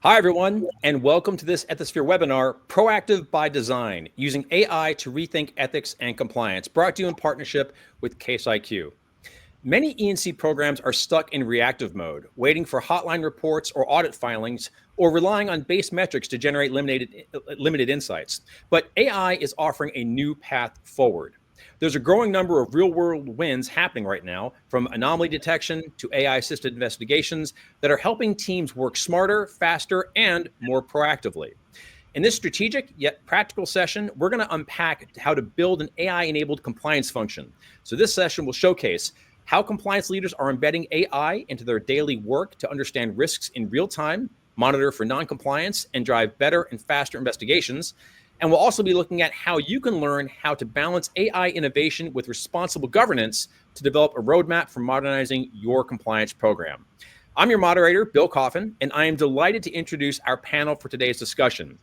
Hi, everyone, and welcome to this Ethisphere webinar, Proactive by Design, using AI to rethink ethics and compliance, brought to you in partnership with Case IQ. Many E&C programs are stuck in reactive mode, waiting for hotline reports or audit filings, or relying on base metrics to generate limited insights. But AI is offering a new path forward. There's a growing number of real-world wins happening right now, from anomaly detection to AI-assisted investigations, that are helping teams work smarter, faster, and more proactively. In this strategic yet practical session, we're going to unpack how to build an AI-enabled compliance function. So this session will showcase how compliance leaders are embedding AI into their daily work to understand risks in real time, monitor for non-compliance, and drive better and faster investigations. And we'll also be looking at how you can learn how to balance AI innovation with responsible governance to develop a roadmap for modernizing your compliance program. I'm your moderator, Bill Coffin, and I am delighted to introduce our panel for today's discussion.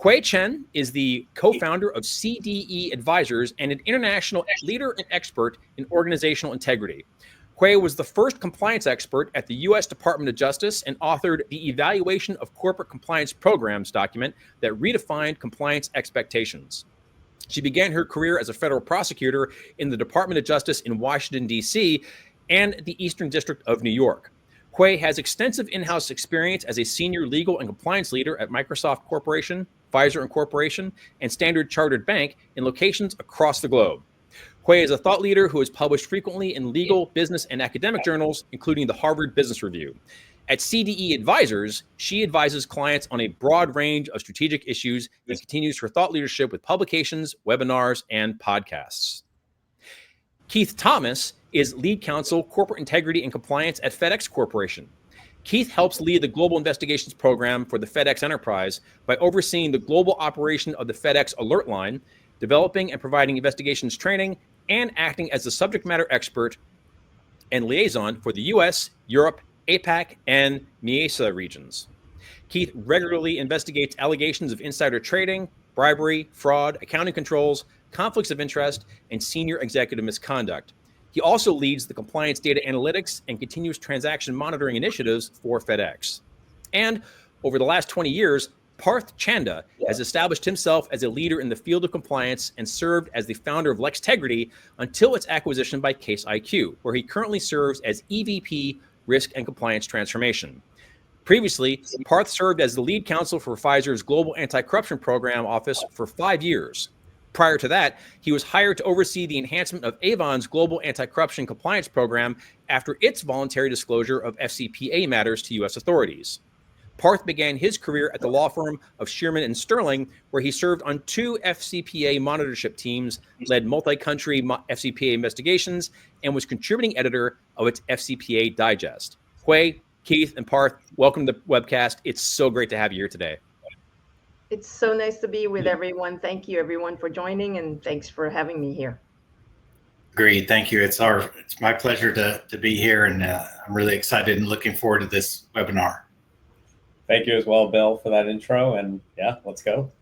Hui Chen is the co-founder of CDE Advisors and an international leader and expert in organizational integrity. Hui was the first compliance expert at the U.S. Department of Justice and authored the Evaluation of Corporate Compliance Programs document that redefined compliance expectations. She began her career as a federal prosecutor in the Department of Justice in Washington, D.C. and the Eastern District of New York. Hui has extensive in-house experience as a senior legal and compliance leader at Microsoft Corporation, Pfizer Incorporation, and Standard Chartered Bank in locations across the globe. Hui is a thought leader who has published frequently in legal, business, and academic journals, including the Harvard Business Review. At CDE Advisors, she advises clients on a broad range of strategic issues and continues her thought leadership with publications, webinars, and podcasts. Keith Thomas is lead counsel, corporate integrity and compliance at FedEx Corporation. Keith helps lead the global investigations program for the FedEx enterprise by overseeing the global operation of the FedEx Alert Line, developing and providing investigations training, and acting as the subject matter expert and liaison for the US, Europe, APAC, and MESA regions. Keith regularly investigates allegations of insider trading, bribery, fraud, accounting controls, conflicts of interest, and senior executive misconduct. He also leads the compliance data analytics and continuous transaction monitoring initiatives for FedEx. And over the last 20 years, Parth Chanda has established himself as a leader in the field of compliance and served as the founder of LexTegrity until its acquisition by Case IQ, where he currently serves as EVP Risk and Compliance Transformation. Previously, Parth served as the lead counsel for Pfizer's Global Anti-Corruption Program Office for 5 years. Prior to that, he was hired to oversee the enhancement of Avon's Global Anti-Corruption Compliance Program after its voluntary disclosure of FCPA matters to U.S. authorities. Parth began his career at the law firm of Shearman and Sterling, where he served on 2 FCPA monitorship teams, led multi-country FCPA investigations, and was contributing editor of its FCPA Digest. Hui, Keith, and Parth, welcome to the webcast. It's so great to have you here today. It's so nice to be with everyone. Thank you, everyone, for joining, and thanks for having me here. Agreed. Thank you. It's my pleasure to be here, and I'm really excited and looking forward to this webinar. Thank you as well, Bill, for that intro. And yeah, let's go.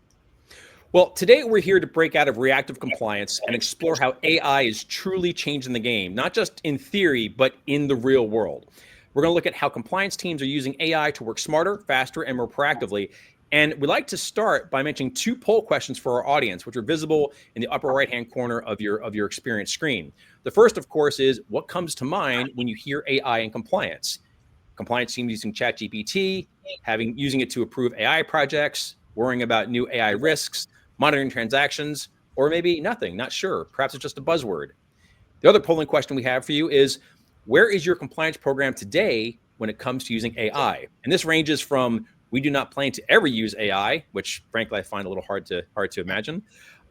Well, today we're here to break out of reactive compliance and explore how AI is truly changing the game, not just in theory, but in the real world. We're going to look at how compliance teams are using AI to work smarter, faster, and more proactively. And we'd like to start by mentioning 2 poll questions for our audience, which are visible in the upper right-hand corner of your experience screen. The first, of course, is what comes to mind when you hear AI and compliance? Compliance teams using ChatGPT, using it to approve AI projects, worrying about new AI risks, monitoring transactions, or maybe nothing, not sure. Perhaps it's just a buzzword. The other polling question we have for you is, where is your compliance program today when it comes to using AI? And this ranges from we do not plan to ever use AI, which frankly I find a little hard to imagine,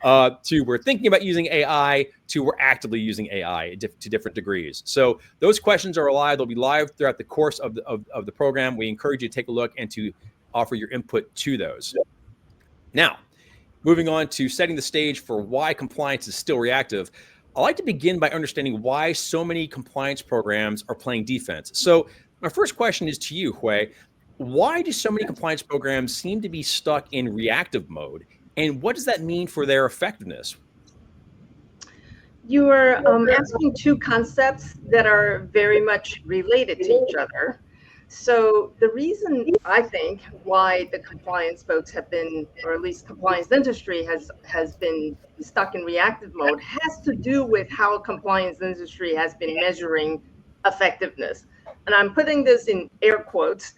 to we're thinking about using AI, to we're actively using AI to different degrees. So those questions are live. They'll be live throughout the course of the program. We encourage you to take a look and to offer your input to those. Now, moving on to setting the stage for why compliance is still reactive, I'd like to begin by understanding why so many compliance programs are playing defense. So my first question is to you, Hui. Why do so many compliance programs seem to be stuck in reactive mode? And what does that mean for their effectiveness? You are asking 2 concepts that are very much related to each other. So the reason I think why the compliance folks have been, or at least compliance industry has been stuck in reactive mode, has to do with how compliance industry has been measuring effectiveness. And I'm putting this in air quotes,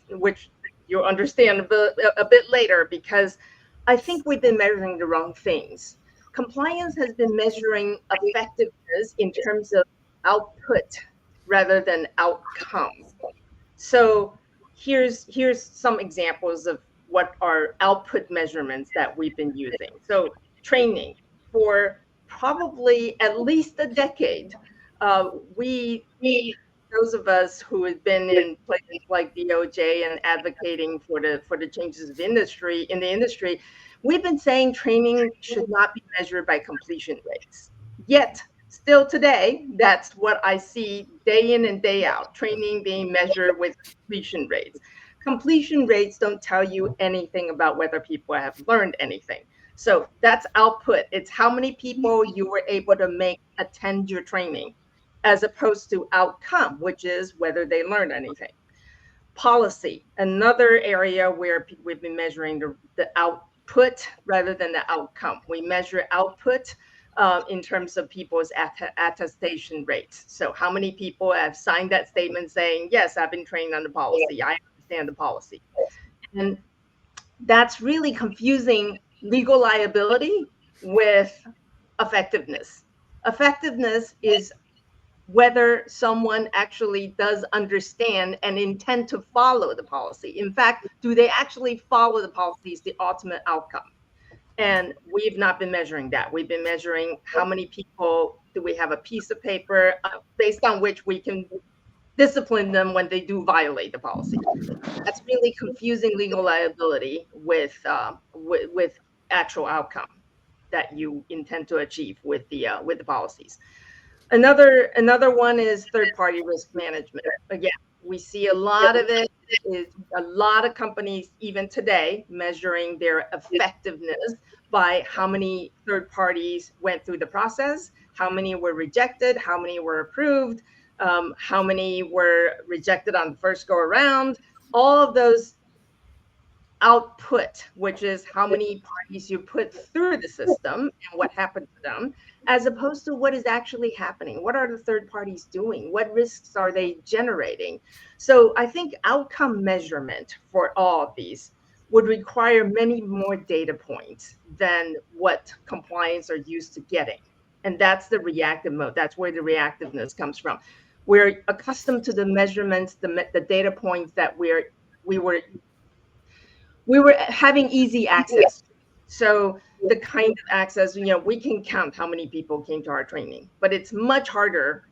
which you'll understand a bit later, because I think we've been measuring the wrong things. Compliance has been measuring effectiveness in terms of output rather than outcome. So here's some examples of what are output measurements that we've been using. So training for probably at least a decade. We those of us who have been in places like DOJ and advocating for the changes of industry in the industry, we've been saying training should not be measured by completion rates. Yet still today, that's what I see day in and day out, training being measured with completion rates. Completion rates don't tell you anything about whether people have learned anything. So that's output. It's how many people you were able to make attend your training, as opposed to outcome, which is whether they learned anything. Policy, another area where we've been measuring the output rather than the outcome. We measure output in terms of people's attestation rates. So how many people have signed that statement saying, yes, I've been trained on the policy, I understand the policy. And that's really confusing legal liability with effectiveness. Effectiveness is whether someone actually does understand and intend to follow the policy. In fact, do they actually follow the policy is the ultimate outcome. And we've not been measuring that. We've been measuring how many people do we have a piece of paper based on which we can discipline them when they do violate the policy. That's really confusing legal liability with actual outcome that you intend to achieve with the policies. Another one is third-party risk management. Again, we see a lot of it. Is a lot of companies even today measuring their effectiveness by how many third parties went through the process, how many were rejected, how many were approved, how many were rejected on the first go around. All of those output, which is how many parties you put through the system and what happened to them, as opposed to what is actually happening. What are the third parties doing? What risks are they generating? So I think outcome measurement for all of these would require many more data points than what compliance are used to getting. And that's the reactive mode. That's where the reactiveness comes from. We're accustomed to the measurements, the data points that we were having easy access to. So the kind of access, we can count how many people came to our training, but it's much harder,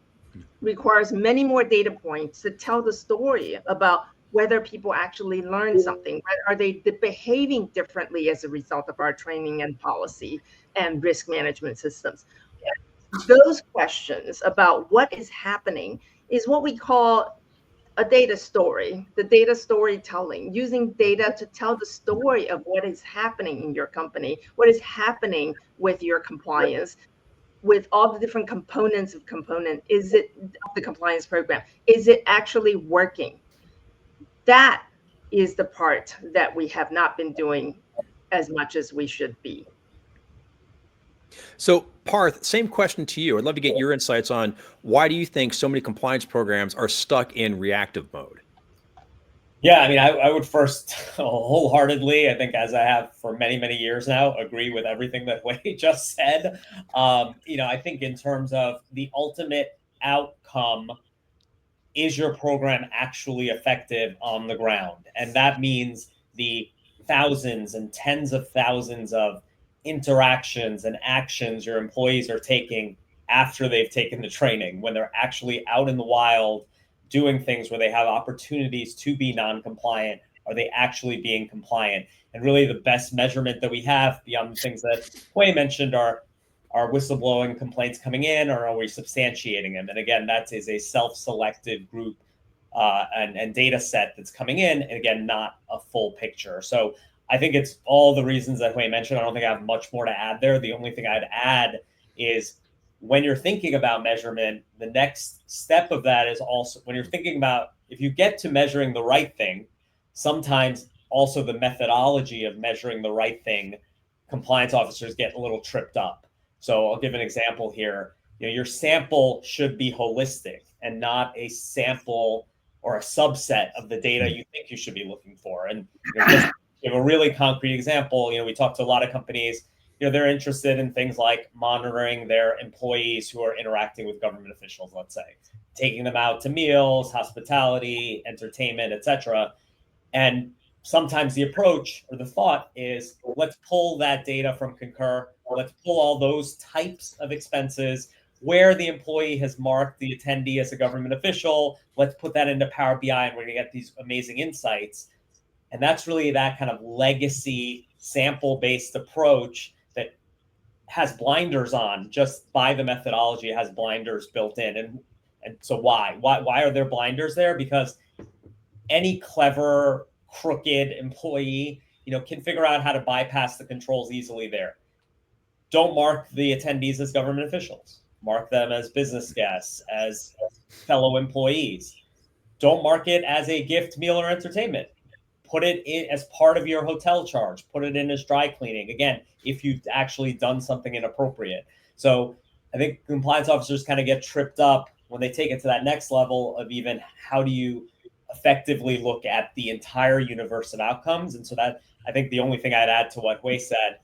requires many more data points to tell the story about whether people actually learned something. Are they behaving differently as a result of our training and policy and risk management systems? Those questions about what is happening is what we call a data story, the data storytelling, using data to tell the story of what is happening in your company, what is happening with your compliance, with all the different components of the compliance program. Is it actually working? That is the part that we have not been doing as much as we should be. So, Parth, same question to you. I'd love to get your insights on why do you think so many compliance programs are stuck in reactive mode? Yeah, I mean, I would first wholeheartedly, I think as I have for many, many years now, agree with everything that Wei just said. I think in terms of the ultimate outcome, is your program actually effective on the ground? And that means the thousands and tens of thousands of interactions and actions your employees are taking after they've taken the training, when they're actually out in the wild doing things where they have opportunities to be non-compliant. Are they actually being compliant? And really the best measurement that we have beyond the things that Wei mentioned are whistleblowing complaints coming in, or are we substantiating them? And again, that is a self-selected group and data set that's coming in, and again, not a full picture. So I think it's all the reasons that Wei mentioned. I don't think I have much more to add there. The only thing I'd add is when you're thinking about measurement, the next step of that is also when you're thinking about, if you get to measuring the right thing, sometimes also the methodology of measuring the right thing, compliance officers get a little tripped up. So I'll give an example here. Your sample should be holistic and not a sample or a subset of the data you think you should be looking for. And just give a really concrete example. We talked to a lot of companies. They're interested in things like monitoring their employees who are interacting with government officials, let's say, taking them out to meals, hospitality, entertainment, etc. And sometimes the approach or the thought is, let's pull that data from Concur. Let's pull all those types of expenses where the employee has marked the attendee as a government official. Let's put that into Power BI and we're going to get these amazing insights. And that's really that kind of legacy sample-based approach that has blinders on just by the methodology. It has blinders built in. And so why are there blinders there? Because any clever, crooked employee, can figure out how to bypass the controls easily there. Don't mark the attendees as government officials. Mark them as business guests, as fellow employees. Don't mark it as a gift, meal, or entertainment. Put it in as part of your hotel charge. Put it in as dry cleaning. Again, if you've actually done something inappropriate. So I think compliance officers kind of get tripped up when they take it to that next level of even how do you effectively look at the entire universe of outcomes. And so that, I think the only thing I'd add to what Hui said,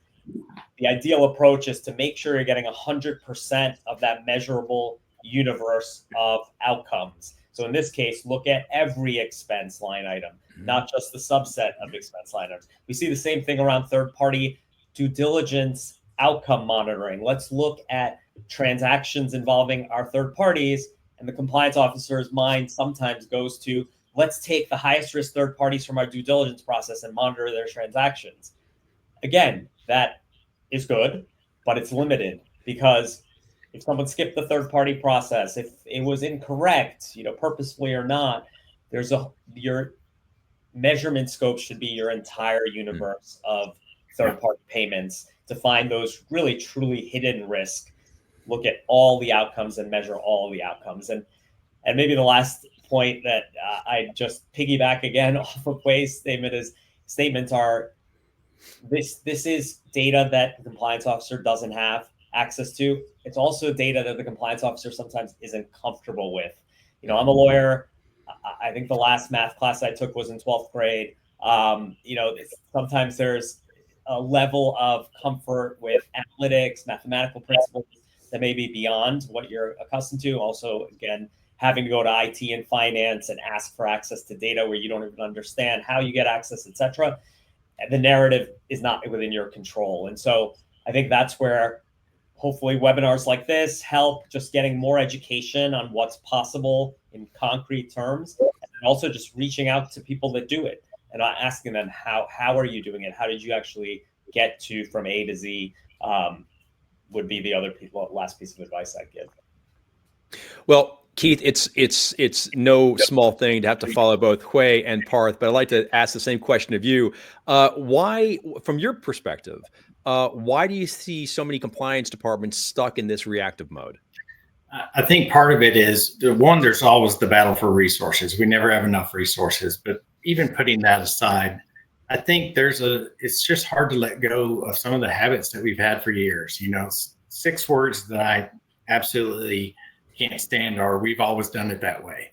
the ideal approach is to make sure you're getting 100% of that measurable universe of outcomes. So in this case, look at every expense line item, not just the subset of expense line items. We see the same thing around third-party due diligence outcome monitoring. Let's look at transactions involving our third parties, and the compliance officer's mind sometimes goes to, let's take the highest risk third parties from our due diligence process and monitor their transactions. Again, that is good, but it's limited, because if someone skipped the third party process, if it was incorrect, purposefully or not, your measurement scope should be your entire universe of third party payments to find those really truly hidden risk. Look at all the outcomes and measure all the outcomes. And maybe the last point that I just piggyback again off of Hui's statements are, this is data that the compliance officer doesn't have access to. It's also data that the compliance officer sometimes isn't comfortable with. I'm a lawyer. I think the last math class I took was in 12th grade. Sometimes there's a level of comfort with analytics, mathematical principles that may be beyond what you're accustomed to. Also, again, having to go to IT and finance and ask for access to data where you don't even understand how you get access, etc. The narrative is not within your control. And so I think that's where hopefully webinars like this help, just getting more education on what's possible in concrete terms, and also just reaching out to people that do it and asking them, how are you doing it? How did you actually get to from A to Z, would be the other last piece of advice I'd give. Well, Keith, it's no small thing to have to follow both Hui and Parth, but I'd like to ask the same question of you. Why, from your perspective, why do you see so many compliance departments stuck in this reactive mode? I think part of it is, one, there's always the battle for resources. We never have enough resources, but even putting that aside, I think it's just hard to let go of some of the habits that we've had for years. 6 words that I absolutely can't stand are, we've always done it that way.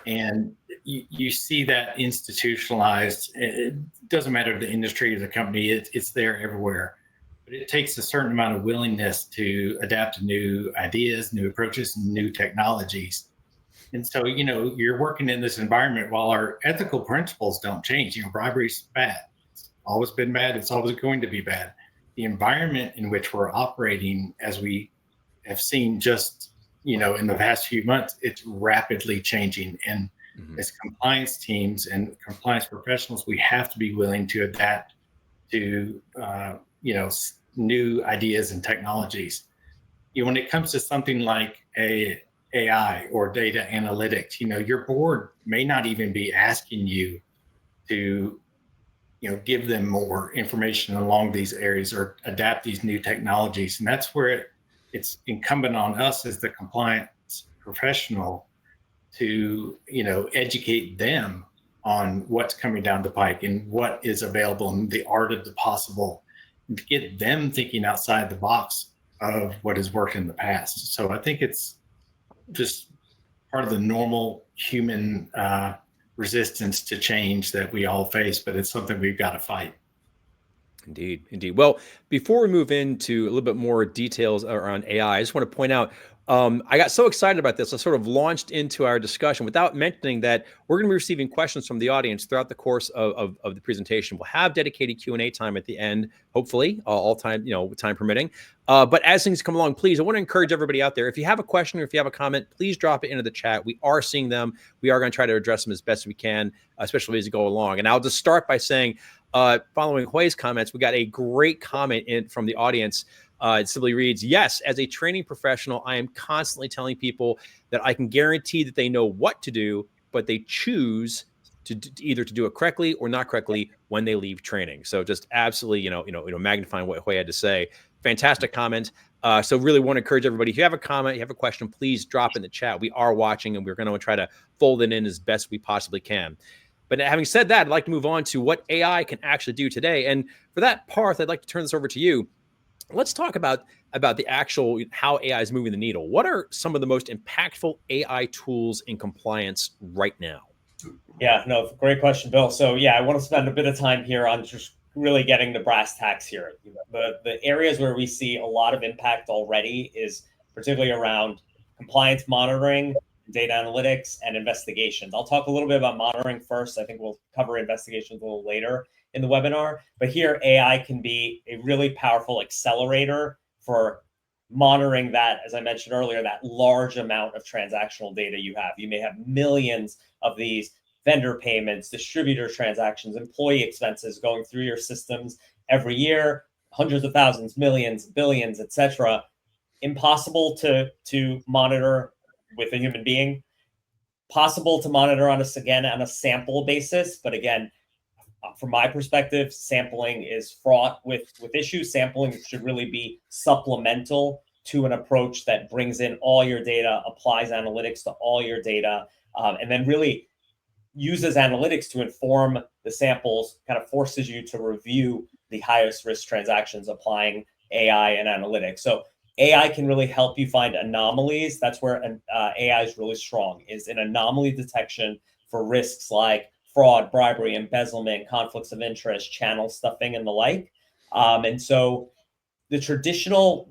And you see that institutionalized. It doesn't matter the industry or the company, it's there everywhere. But it takes a certain amount of willingness to adapt to new ideas, new approaches, and new technologies. And so, you're working in this environment while our ethical principles don't change. Bribery's bad. It's always been bad. It's always going to be bad. The environment in which we're operating, as we have seen just, in the past few months, it's rapidly changing. And as compliance teams and compliance professionals, we have to be willing to adapt to, new ideas and technologies. When it comes to something like AI or data analytics, your board may not even be asking you to, give them more information along these areas or adapt these new technologies. And that's where it's incumbent on us as the compliance professional to, educate them on what's coming down the pike and what is available and the art of the possible, and to get them thinking outside the box of what has worked in the past. So I think it's just part of the normal human resistance to change that we all face, but it's something we've got to fight. Indeed, indeed. Well, before we move into a little bit more details around AI, I just want to point out, I got so excited about this. I sort of launched into our discussion without mentioning that we're going to be receiving questions from the audience throughout the course of the presentation. We'll have dedicated Q&A time at the end, hopefully, all time, time permitting. But as things come along, please, I want to encourage everybody out there, if you have a question or if you have a comment, please drop it into the chat. We are seeing them. We are going to try to address them as best we can, especially as we go along. And I'll just start by saying, following Hui's comments, we got a great comment in from the audience. It simply reads, yes, as a training professional, I am constantly telling people that I can guarantee that they know what to do, but they choose to either to do it correctly or not correctly when they leave training. So just absolutely, magnifying what Hui had to say. Fantastic comment. So really want to encourage everybody, if you have a comment, you have a question, please drop in the chat. We are watching and we're going to try to fold it in as best we possibly can. But having said that, I'd like to move on to what AI can actually do today. And for that, Parth, I'd like to turn this over to you. Let's talk about the actual how AI is moving the needle. What are some of the most impactful AI tools in compliance right now? Yeah, no, great question, Bill. So yeah, I want to spend a bit of time here on just really getting the brass tacks here. The areas where we see a lot of impact already is particularly around compliance monitoring, data analytics, and investigations. I'll talk a little bit about monitoring first. I think we'll cover investigations a little later in the webinar. But here, AI can be a really powerful accelerator for monitoring that, as I mentioned earlier, that large amount of transactional data you have. You may have millions of these vendor payments, distributor transactions, employee expenses going through your systems every year, hundreds of thousands, millions, billions, etc. Impossible to monitor with a human being. Possible to monitor on a sample basis, but again, from my perspective, sampling is fraught with issues. Sampling should really be supplemental to an approach that brings in all your data, applies analytics to all your data, and then really uses analytics to inform the samples, kind of forces you to review the highest risk transactions applying AI and analytics. So AI can really help you find anomalies. That's where AI is really strong, is in anomaly detection for risks like fraud, bribery, embezzlement, conflicts of interest, channel stuffing, and the like. And so the traditional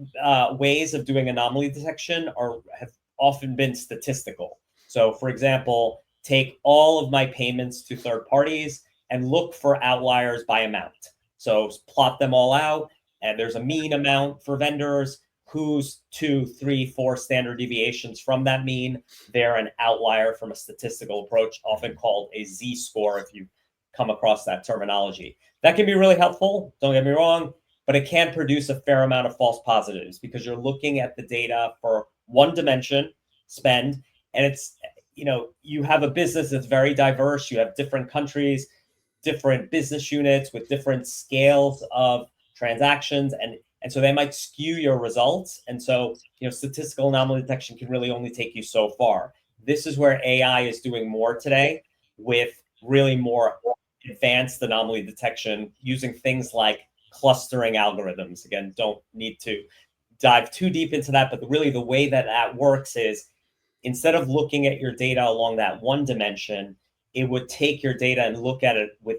ways of doing anomaly detection have often been statistical. So for example, take all of my payments to third parties and look for outliers by amount. So plot them all out, and there's a mean amount for vendors. Who's 2, 3, 4 standard deviations from that mean? They're an outlier from a statistical approach, often called a Z-score, if you come across that terminology. That can be really helpful, don't get me wrong, but it can produce a fair amount of false positives because you're looking at the data for one dimension, spend, and it's, you have a business that's very diverse. You have different countries, different business units with different scales of transactions, and so they might skew your results. And so, statistical anomaly detection can really only take you so far. This is where AI is doing more today with really more advanced anomaly detection using things like clustering algorithms. Again, don't need to dive too deep into that, but really the way that works is instead of looking at your data along that one dimension, it would take your data and look at it with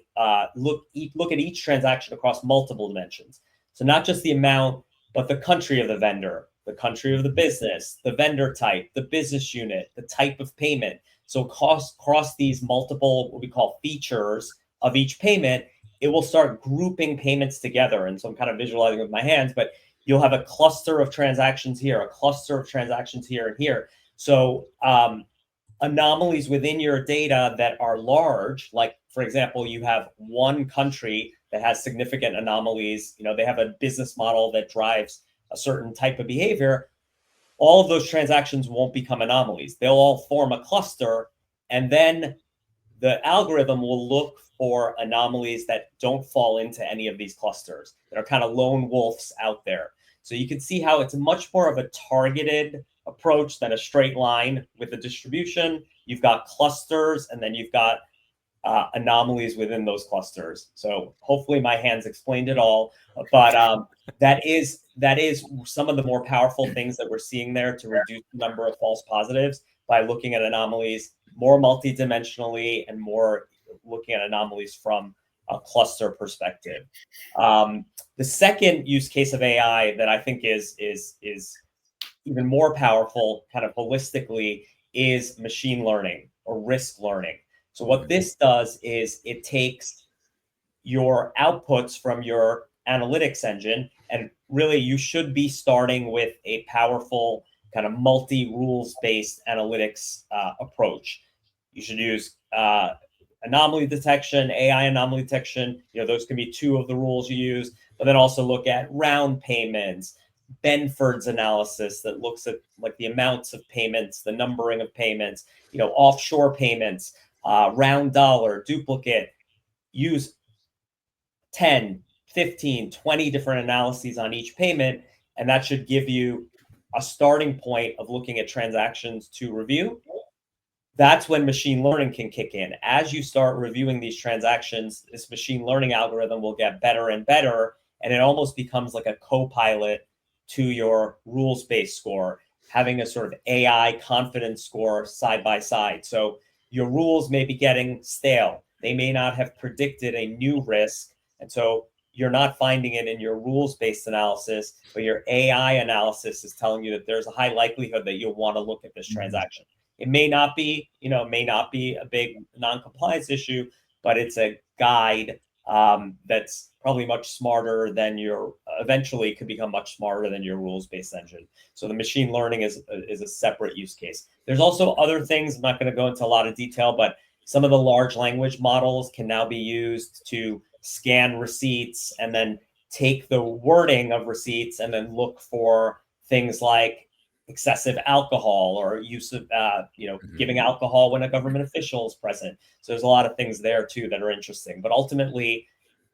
look at each transaction across multiple dimensions. So not just the amount, but the country of the vendor, the country of the business, the vendor type, the business unit, the type of payment. So across these multiple, what we call features of each payment, it will start grouping payments together. And so I'm kind of visualizing with my hands, but you'll have a cluster of transactions here, a cluster of transactions here and here. So anomalies within your data that are large, like, for example, you have one country that has significant anomalies, they have a business model that drives a certain type of behavior, all of those transactions won't become anomalies. They'll all form a cluster, and then the algorithm will look for anomalies that don't fall into any of these clusters, that are kind of lone wolves out there. So you can see how it's much more of a targeted approach than a straight line with the distribution. You've got clusters, and then you've got anomalies within those clusters. So hopefully my hands explained it all, but that is some of the more powerful things that we're seeing there to reduce the number of false positives by looking at anomalies more multidimensionally and more looking at anomalies from a cluster perspective. The second use case of AI that I think is even more powerful, kind of holistically, is machine learning or risk learning. So what this does is it takes your outputs from your analytics engine, and really you should be starting with a powerful kind of multi-rules-based analytics approach. You should use anomaly detection, AI anomaly detection. Those can be two of the rules you use, but then also look at round payments, Benford's analysis that looks at like the amounts of payments, the numbering of payments, offshore payments, round dollar, duplicate. Use 10, 15, 20 different analyses on each payment, and that should give you a starting point of looking at transactions to review. That's when machine learning can kick in. As you start reviewing these transactions, this machine learning algorithm will get better and better, and it almost becomes like a co-pilot to your rules-based score, having a sort of AI confidence score side by side. So your rules may be getting stale. They may not have predicted a new risk, and so you're not finding it in your rules-based analysis, but your AI analysis is telling you that there's a high likelihood that you'll want to look at this transaction. It may not be, a big non-compliance issue, but it's a guide that's probably much smarter than eventually could become much smarter than your rules-based engine. So the machine learning is a separate use case. There's also other things. I'm not going to go into a lot of detail, but some of the large language models can now be used to scan receipts and then take the wording of receipts and then look for things like excessive alcohol or use of, giving alcohol when a government official is present. So there's a lot of things there too that are interesting. But ultimately,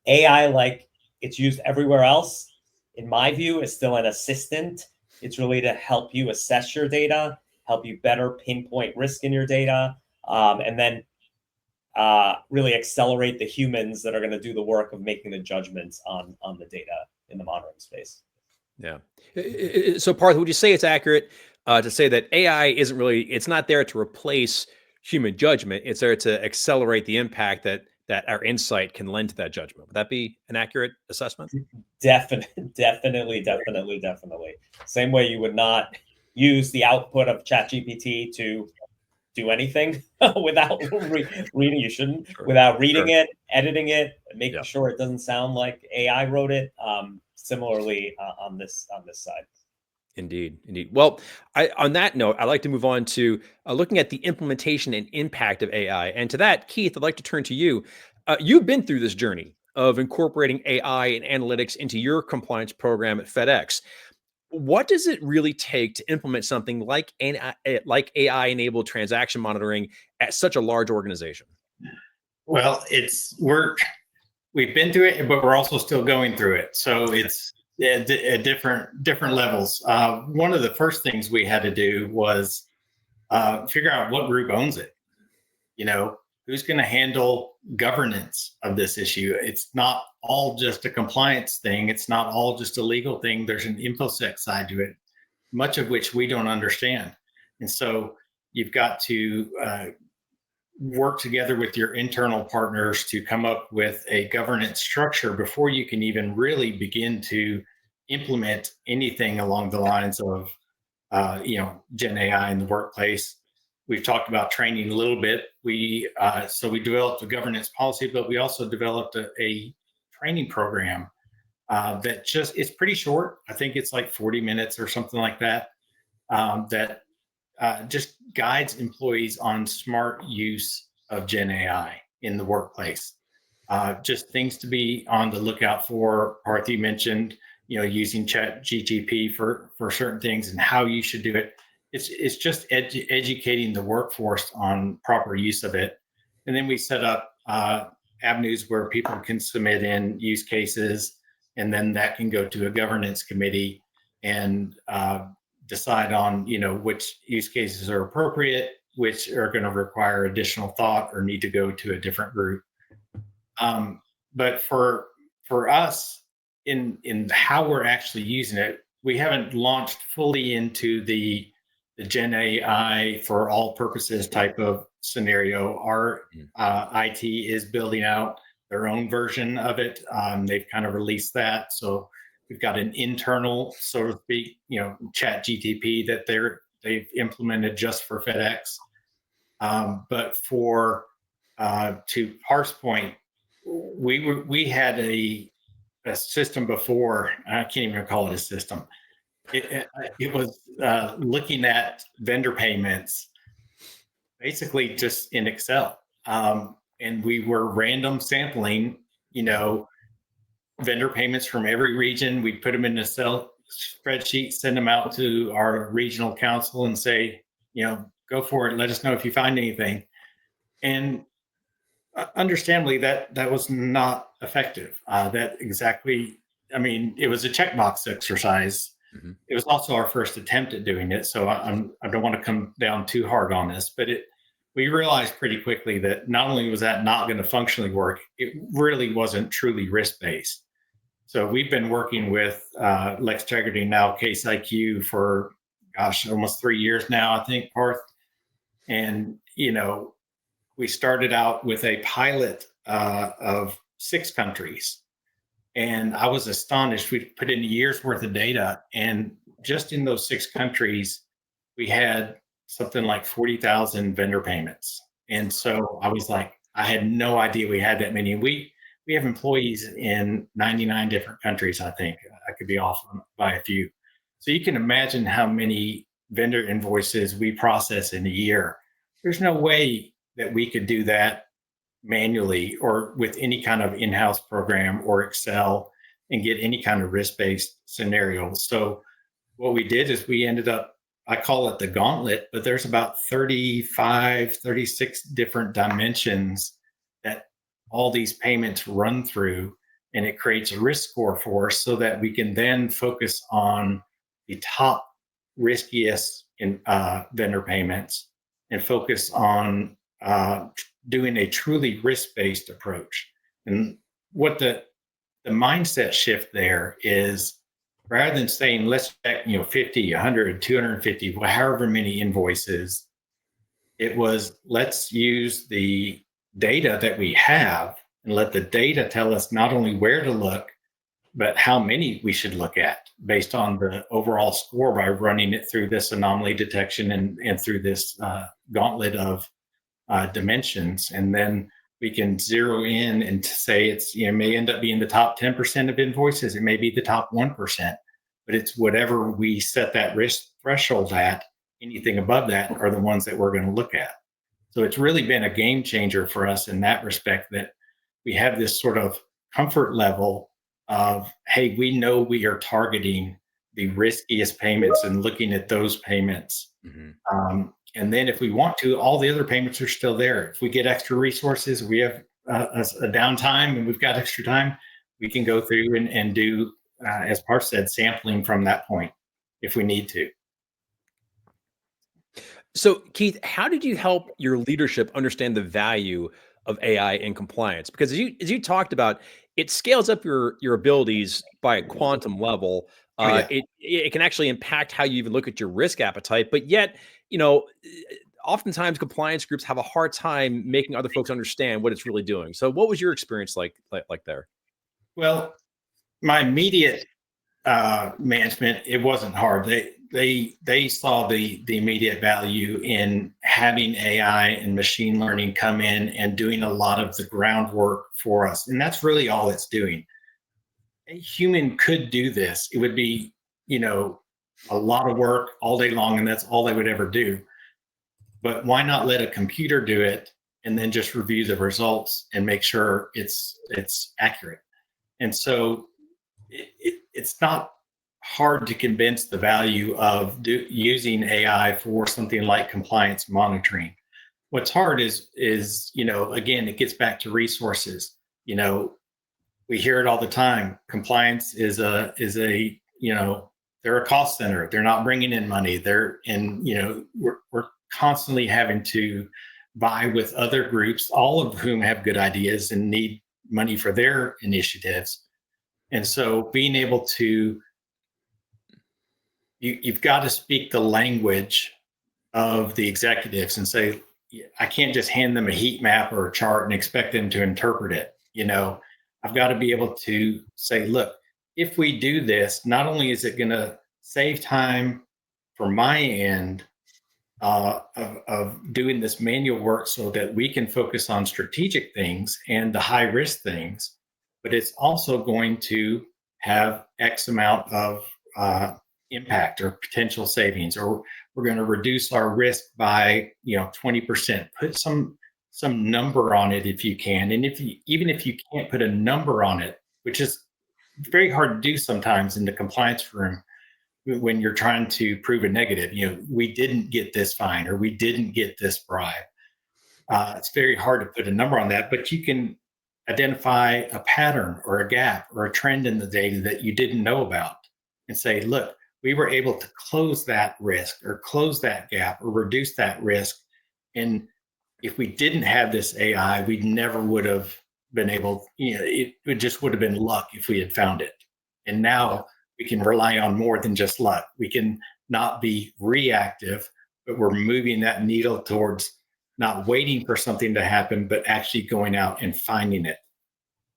AI, like it's used everywhere else, in my view, is still an assistant. It's really to help you assess your data, help you better pinpoint risk in your data, and then really accelerate the humans that are going to do the work of making the judgments on the data in the monitoring space. Yeah. So Parth, would you say it's accurate to say that AI it's not there to replace human judgment. It's there to accelerate the impact that our insight can lend to that judgment. Would that be an accurate assessment? Definitely. Same way you would not use the output of ChatGPT to do anything without reading. You shouldn't. Sure. Without reading it, editing it, making sure it doesn't sound like AI wrote it. Similarly on this side. Indeed. Well, on that note, I'd like to move on to looking at the implementation and impact of AI. And to that, Keith, I'd like to turn to you. You've been through this journey of incorporating AI and analytics into your compliance program at FedEx. What does it really take to implement something like AI-enabled transaction monitoring at such a large organization? Well, we've been through it, but we're also still going through it. So it's at different levels. One of the first things we had to do was figure out what group owns it. Who's going to handle governance of this issue? It's not all just a compliance thing. It's not all just a legal thing. There's an InfoSec side to it, much of which we don't understand. And so you've got to work together with your internal partners to come up with a governance structure before you can even really begin to implement anything along the lines of, Gen AI in the workplace. We've talked about training a little bit. So we developed a governance policy, but we also developed a training program that it's pretty short. I think it's like 40 minutes or something like that, that just guides employees on smart use of Gen AI in the workplace. Just things to be on the lookout for. Parthi mentioned, using ChatGPT for certain things and how you should do it. It's just educating the workforce on proper use of it. And then we set up avenues where people can submit in use cases, and then that can go to a governance committee. and decide on, which use cases are appropriate, which are going to require additional thought or need to go to a different group. But for us, in how we're actually using it, we haven't launched fully into the Gen AI for all purposes type of scenario. Our IT is building out their own version of it. They've kind of released that, so we've got an internal, so to speak, Chat GTP that they've implemented just for FedEx. But for to Hart's point, we had a system before. I can't even call it a system. It was looking at vendor payments basically just in Excel. And we were random sampling, vendor payments from every region. We put them in a Excel spreadsheet, send them out to our regional council and say, go for it. Let us know if you find anything. And understandably, that was not effective. It was a checkbox exercise. Mm-hmm. It was also our first attempt at doing it, so I don't want to come down too hard on this, but we realized pretty quickly that not only was that not going to functionally work, it really wasn't truly risk-based. So we've been working with LexTegrity, now Case IQ, for almost 3 years now, I think, Parth. And we started out with a pilot of 6 countries. And I was astonished. We put in a year's worth of data, and just in those 6 countries, we had something like 40,000 vendor payments. And so I was like, I had no idea we had that many. We have employees in 99 different countries, I think. I could be off by a few. So you can imagine how many vendor invoices we process in a year. There's no way that we could do that manually or with any kind of in-house program or Excel and get any kind of risk-based scenario. So what we did is we ended up, I call it the gauntlet, but there's about 35, 36 different dimensions that all these payments run through, and it creates a risk score for us so that we can then focus on the top riskiest vendor payments and focus on doing a truly risk-based approach. And what the mindset shift there is, rather than saying, let's check, 50, 100, 250, however many invoices, it was, let's use the data that we have and let the data tell us not only where to look, but how many we should look at based on the overall score by running it through this anomaly detection and through this gauntlet of dimensions. And then we can zero in and say it's, may end up being the top 10% of invoices. It may be the top 1%, but it's whatever we set that risk threshold at. Anything above that are the ones that we're going to look at. So it's really been a game changer for us in that respect, that we have this sort of comfort level of, hey, we know we are targeting the riskiest payments and looking at those payments. Mm-hmm. And then if we want to, all the other payments are still there. If we get extra resources, we have a downtime and we've got extra time, we can go through and do, as Parth said, sampling from that point if we need to. So, Keith, how did you help your leadership understand the value of AI in compliance? Because as you talked about, it scales up your abilities by a quantum level. It can actually impact how you even look at your risk appetite. But yet, oftentimes compliance groups have a hard time making other folks understand what it's really doing. So, what was your experience like there? Well, my immediate management, it wasn't hard. They saw the immediate value in having AI and machine learning come in and doing a lot of the groundwork for us. And that's really all it's doing. A human could do this. It would be, a lot of work all day long, and that's all they would ever do. But why not let a computer do it and then just review the results and make sure it's accurate? And so it's not hard to convince the value of using AI for something like compliance monitoring. What's hard is again, it gets back to resources. We hear it all the time. Compliance is a they're a cost center. They're not bringing in money. We're constantly having to vie with other groups, all of whom have good ideas and need money for their initiatives. And so being able to, you've got to speak the language of the executives and say, I can't just hand them a heat map or a chart and expect them to interpret it. I've got to be able to say, look, if we do this, not only is it going to save time for my end of doing this manual work so that we can focus on strategic things and the high risk things, but it's also going to have X amount of impact or potential savings, or we're going to reduce our risk by 20%. Put some number on it if you can, and even if you can't put a number on it, which is very hard to do sometimes in the compliance room when you're trying to prove a negative. We didn't get this fine or we didn't get this bribe. It's very hard to put a number on that, but you can identify a pattern or a gap or a trend in the data that you didn't know about and say, look, we were able to close that risk or close that gap or reduce that risk. And if we didn't have this AI, we never would have been able, it just would have been luck if we had found it. And now we can rely on more than just luck. We can not be reactive, but we're moving that needle towards not waiting for something to happen, but actually going out and finding it.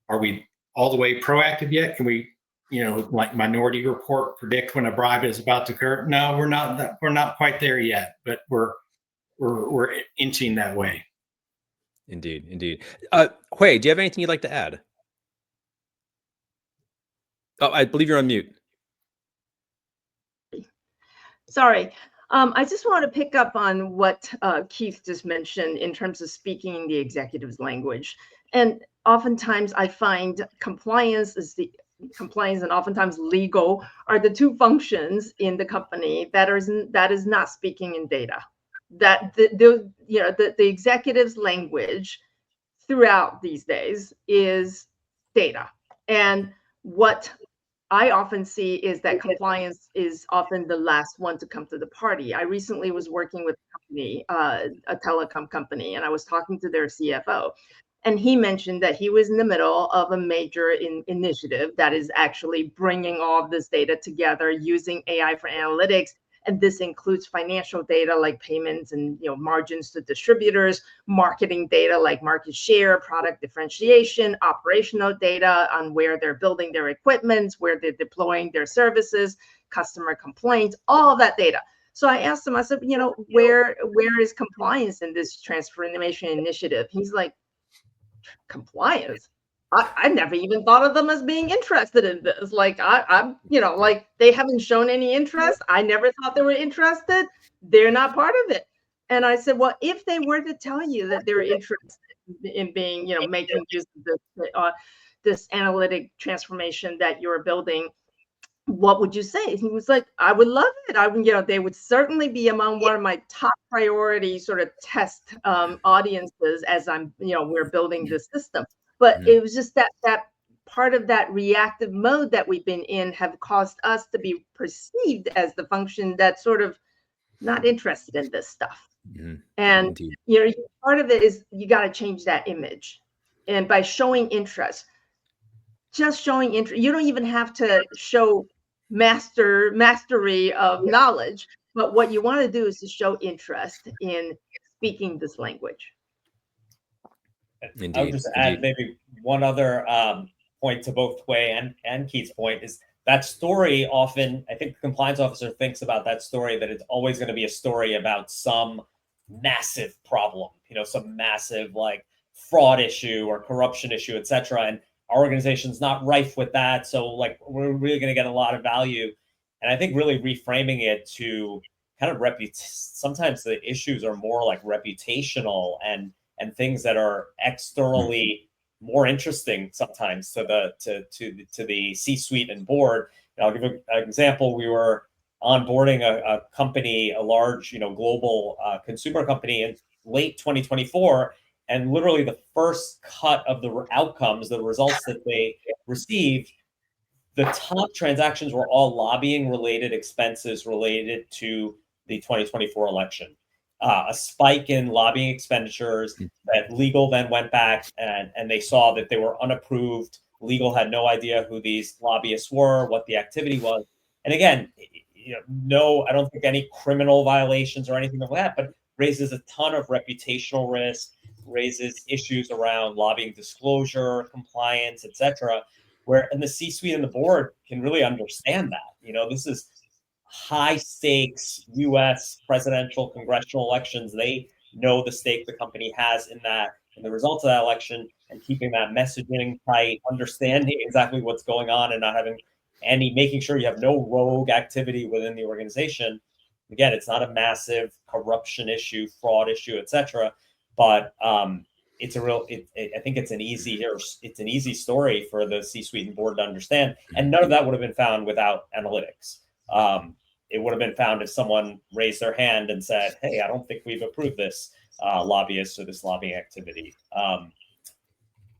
Are we all the way proactive yet? Can we, like Minority Report, predict when a bribe is about to occur? No, we're not. We're not quite there yet, but we're inching that way. Indeed. Hui, do you have anything you'd like to add? Oh, I believe you're on mute. Sorry. I just want to pick up on what Keith just mentioned in terms of speaking the executive's language. And oftentimes I find compliance and oftentimes legal are the two functions in the company that is not speaking in data. That the executive's language throughout these days is data. And what I often see is that compliance is often the last one to come to the party. I recently was working with a company, a telecom company, and I was talking to their CFO. And he mentioned that he was in the middle of a major initiative that is actually bringing all of this data together using AI for analytics. And this includes financial data like payments and margins to distributors, marketing data like market share, product differentiation, operational data on where they're building their equipment, where they're deploying their services, customer complaints, all of that data. So I asked him, I said, where is compliance in this transformation initiative? He's like, compliance? I never even thought of them as being interested in this. Like I'm, like they haven't shown any interest. I never thought they were interested. They're not part of it. And I said, well, if they were to tell you that they're interested in being, making use of this analytic transformation that you're building, what would you say? He was like, I would love it. I would, they would certainly be among one of my top priority sort of test audiences as we're building this system. But it was just that part of that reactive mode that we've been in have caused us to be perceived as the function that's sort of not interested in this stuff. And indeed. Part of it is you got to change that image, and by showing interest, just showing interest, you don't even have to show mastery of knowledge, but what you want to do is to show interest in speaking this language. Indeed, I would just add maybe one other point to both Hui and Keith's point is that story often, I think the compliance officer thinks about that story that it's always going to be a story about some massive problem, some massive like fraud issue or corruption issue, et cetera. And our organization's not rife with that. So like we're really going to get a lot of value. And I think really reframing it to kind of sometimes the issues are more like reputational and things that are externally more interesting sometimes to the C-suite and board. I'll give an example. We were onboarding a company, a large, global consumer company in late 2024, and literally the first cut of the outcomes, the results that they received, The top transactions were all lobbying related expenses related to the 2024 election. A spike in lobbying expenditures that legal then went back and they saw that they were unapproved. Legal had no idea who these lobbyists were, what the activity was. And again, no, I don't think any criminal violations or anything like that, but raises a ton of reputational risk, raises issues around lobbying disclosure, compliance, etc. And the C-suite and the board can really understand that. This is high stakes U.S. presidential, congressional elections. They know the stake the company has in the results of that election, and keeping that messaging tight, understanding exactly what's going on, and not having making sure you have no rogue activity within the organization. Again, it's not a massive corruption issue, fraud issue, etc. But it's a real. I think it's an easy story for the C-suite and board to understand, and none of that would have been found without analytics. It would have been found if someone raised their hand and said, "Hey, I don't think we've approved this lobbyist or this lobbying activity."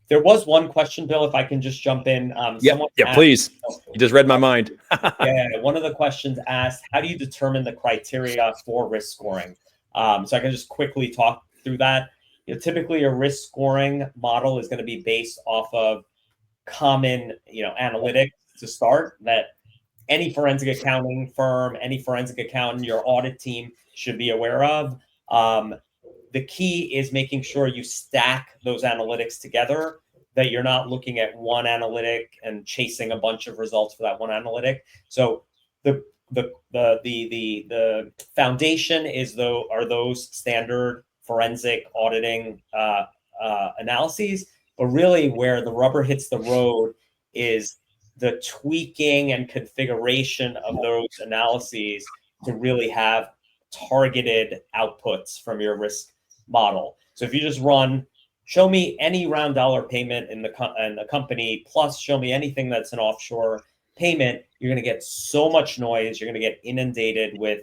There was one question, Bill, if I can just jump in. Yeah, please. You just read my mind. One of the questions asked, how do you determine the criteria for risk scoring? So I can just quickly talk through that. Typically, a risk scoring model is going to be based off of common, analytics to start that any forensic accounting firm, any forensic accountant, your audit team should be aware of. The key is making sure you stack those analytics together, that you're not looking at one analytic and chasing a bunch of results for that one analytic. So the foundation are those standard forensic auditing analyses, but really where the rubber hits the road is the tweaking and configuration of those analyses to really have targeted outputs from your risk model. So if you just run, show me any round dollar payment in the company, plus show me anything that's an offshore payment, you're going to get so much noise. You're going to get inundated with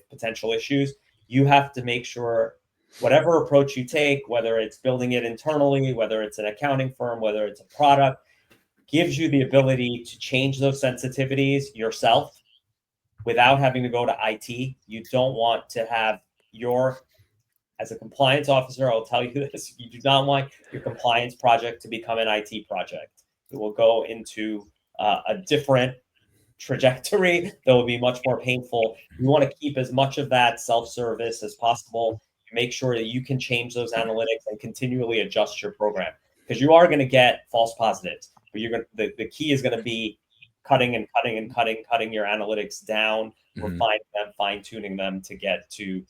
potential issues. You have to make sure whatever approach you take, whether it's building it internally, whether it's an accounting firm, whether it's a product, gives you the ability to change those sensitivities yourself without having to go to IT. You don't want to have as a compliance officer, I'll tell you this, you do not want your compliance project to become an IT project. It will go into a different trajectory that will be much more painful. You want to keep as much of that self-service as possible. Make sure that you can change those analytics and continually adjust your program, because you are going to get false positives. But the key is going to be cutting your analytics down, refining them, fine-tuning them to get to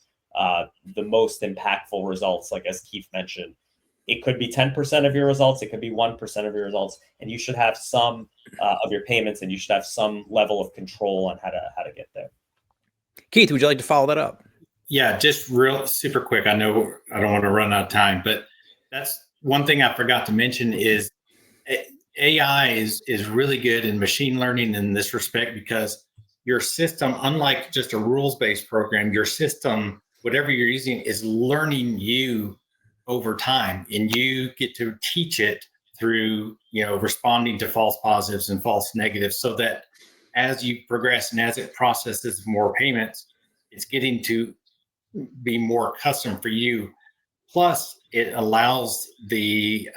the most impactful results. Like as Keith mentioned, it could be 10% of your results, it could be 1% of your results, and you should have some of your payments, and you should have some level of control on how to get there. Keith, would you like to follow that up? Yeah, just real super quick. I know I don't want to run out of time, but that's one thing I forgot to mention is AI is really good in machine learning in this respect, because your system, unlike just a rules-based program, your system, whatever you're using, is learning you over time, and you get to teach it through, responding to false positives and false negatives, so that as you progress and as it processes more payments, it's getting to be more custom for you. Plus, it allows you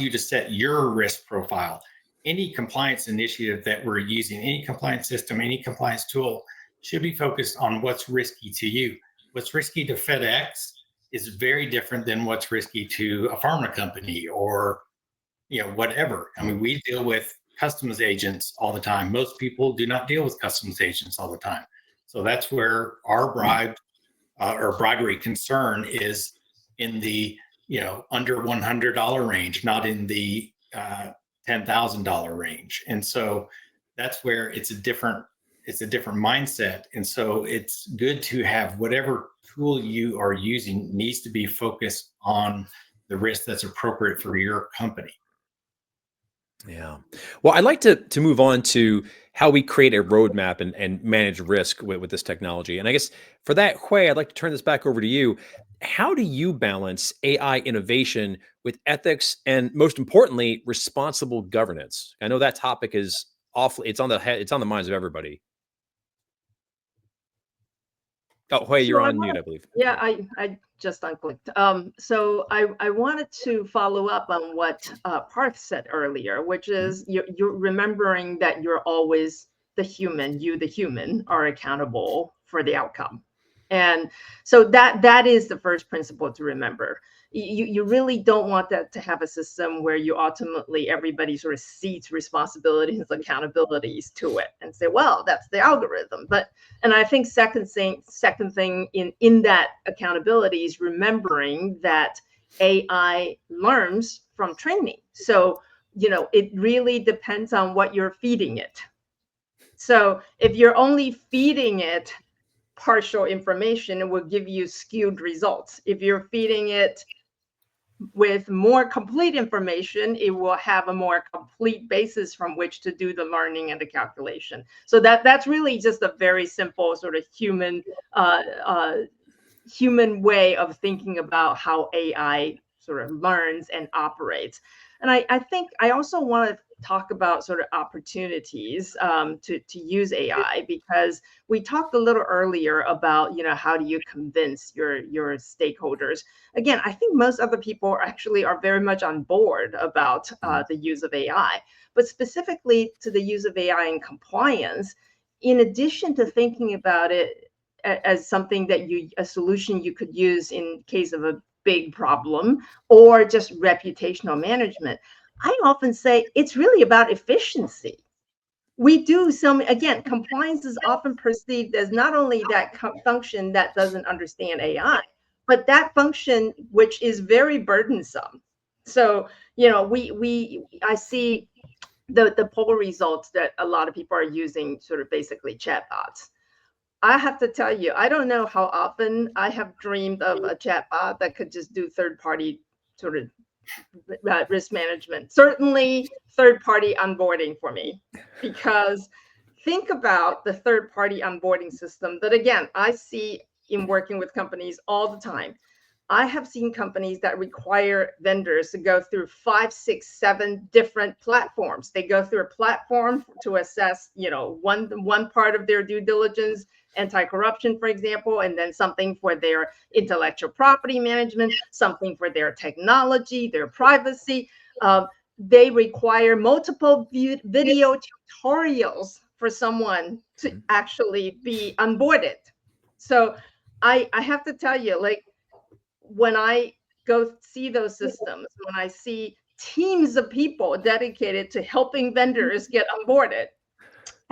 to set your risk profile. Any compliance initiative that we're using, any compliance system, any compliance tool should be focused on what's risky to you. What's risky to FedEx is very different than what's risky to a pharma company or, whatever. I mean, we deal with customs agents all the time. Most people do not deal with customs agents all the time. So that's where our bribery concern is, in the under $100 range, not in the $10,000 range. And so that's where it's a different mindset. And so it's good to have whatever tool you are using needs to be focused on the risk that's appropriate for your company. Yeah. Well, I'd like to move on to how we create a roadmap and manage risk with this technology. And I guess for that, Hui, I'd like to turn this back over to you. How do you balance AI innovation with ethics and, most importantly, responsible governance? I know that topic is awfully, it's on the minds of everybody. Oh, Hui, you're on mute, I believe. Yeah, I just unclicked. So I wanted to follow up on what Parth said earlier, which is you're remembering that you're always the human, you, the human, are accountable for the outcome. And so that is the first principle to remember. You really don't want that to have a system where you ultimately everybody sort of seats responsibilities and accountabilities to it and say, well, that's the algorithm. And I think second thing in that accountability is remembering that AI learns from training. So, it really depends on what you're feeding it. So if you're only feeding it partial information, it will give you skewed results. If you're feeding it with more complete information, it will have a more complete basis from which to do the learning and the calculation. So that's really just a very simple sort of human way of thinking about how AI sort of learns and operates. And I think I also want to talk about sort of opportunities to use AI, because we talked a little earlier about, how do you convince your stakeholders? Again, I think most other people are very much on board about the use of AI, but specifically to the use of AI in compliance, in addition to thinking about it as something a solution you could use in case of a big problem or just reputational management, I often say it's really about efficiency. We do again, compliance is often perceived as not only that function that doesn't understand AI, but that function which is very burdensome. So, I see the poll results that a lot of people are using sort of basically chatbots. I have to tell you, I don't know how often I have dreamed of a chatbot that could just do third-party sort of risk management. Certainly third-party onboarding for me, because think about the third-party onboarding system that, again, I see in working with companies all the time. I have seen companies that require vendors to go through 5, 6, 7 different platforms. They go through a platform to assess, one part of their due diligence, anti-corruption, for example, and then something for their intellectual property management, something for their technology, their privacy. They require multiple video tutorials for someone to actually be onboarded. So I have to tell you, like, when I go see those systems, when I see teams of people dedicated to helping vendors get onboarded,